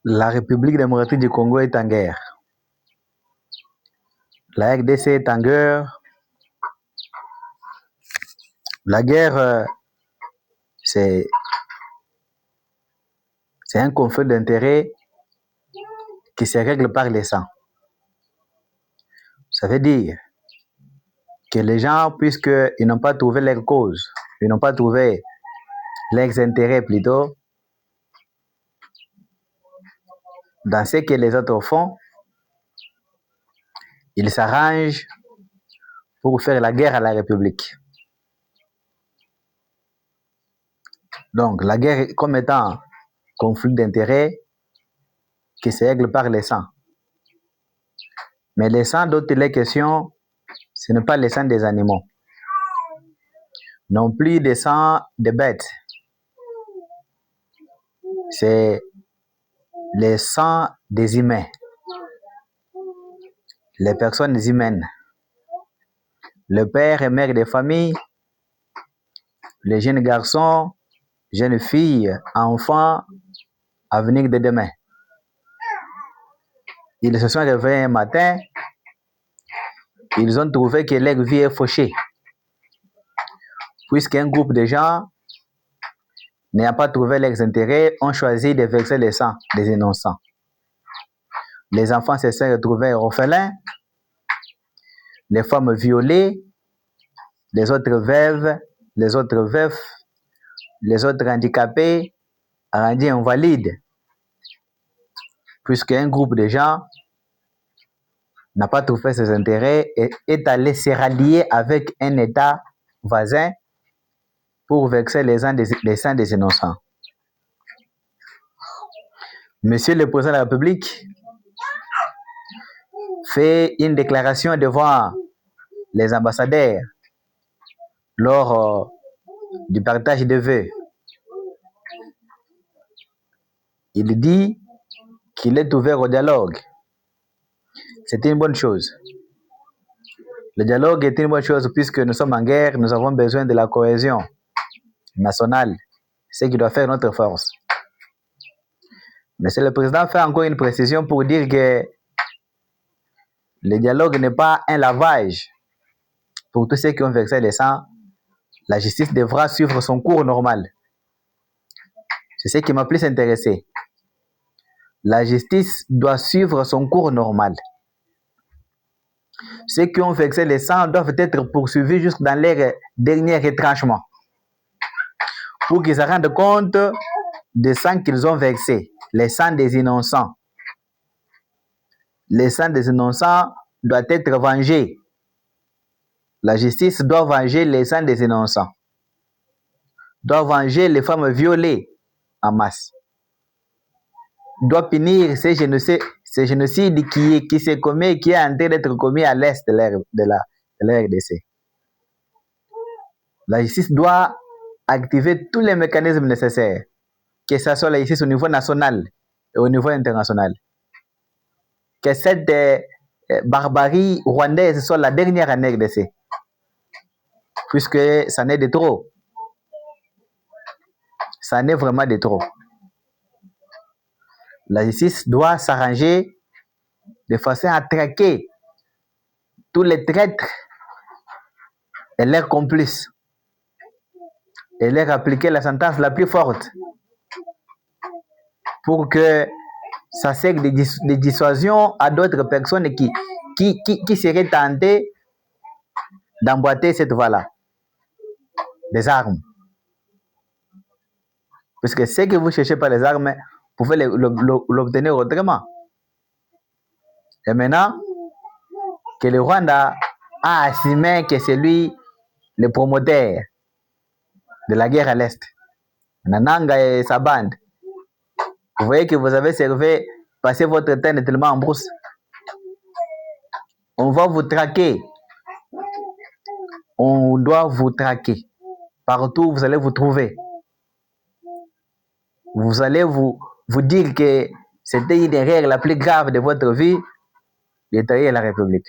La République démocratique du Congo est en guerre. La RDC est en guerre. La guerre, c'est un conflit d'intérêts qui se règle par les sangs. Ça veut dire que les gens, puisqu'ils n'ont pas trouvé leur cause, ils n'ont pas trouvé leurs intérêts plutôt, dans ce que les autres font, ils s'arrangent pour faire la guerre à la République. Donc, la guerre comme étant conflit d'intérêts qui se règle par les sangs. Mais les sangs dont il est question, ce n'est pas les sangs des animaux, non plus des sangs des bêtes. C'est les sangs des humains, les personnes humaines, le père et mère des familles, les jeunes garçons, jeunes filles, enfants, avenir de demain. Ils se sont réveillés un matin, ils ont trouvé que leur vie est fauchée, puisqu'un groupe de gens n'ayant pas trouvé leurs intérêts, ont choisi de verser le sang des innocents. Les enfants se sont retrouvés orphelins, les femmes violées, les autres veuves, les autres veufs, les autres handicapés, rendus invalides, puisqu'un groupe de gens n'a pas trouvé ses intérêts et est allé se rallier avec un État voisin pour verser les sangs des innocents. Monsieur le Président de la République fait une déclaration devant les ambassadeurs lors du partage de vœux. Il dit qu'il est ouvert au dialogue. C'est une bonne chose. Le dialogue est une bonne chose puisque nous sommes en guerre, nous avons besoin de la cohésion nationale, ce qui doit faire notre force. Monsieur le Président fait encore une précision pour dire que le dialogue n'est pas un lavage. Pour tous ceux qui ont versé le sang, la justice devra suivre son cours normal. C'est ce qui m'a plus intéressé. La justice doit suivre son cours normal. Ceux qui ont versé le sang doivent être poursuivis jusque dans leur dernier retranchement pour qu'ils se rendent compte des sangs qu'ils ont versés, les sangs des innocents. Les sangs des innocents doivent être vengés. La justice doit venger les sangs des innocents, doit venger les femmes violées en masse, doit punir ces génocides qui se commet, qui est en train d'être commis à l'est de la RDC. La justice doit activer tous les mécanismes nécessaires, que ce soit la justice au niveau national et au niveau international. Que cette barbarie rwandaise soit la dernière en RDC, puisque ça n'est de trop. Ça n'est vraiment de trop. La justice doit s'arranger de façon à traquer tous les traîtres et leurs complices et leur appliquer la sentence la plus forte pour que ça serve de dissuasion à d'autres personnes qui seraient tentées d'emboîter cette voie-là des armes. Parce que ce que vous cherchez par les armes, vous pouvez l'obtenir autrement. Et maintenant que le Rwanda a assumé que c'est lui le promoteur de la guerre à l'Est, Nananga et sa bande, vous voyez que vous avez passé votre temps tellement en brousse. On va vous traquer. On doit vous traquer. Partout où vous allez vous trouver. Vous allez vous dire que c'était une erreur la plus grave de votre vie, de trahir la République.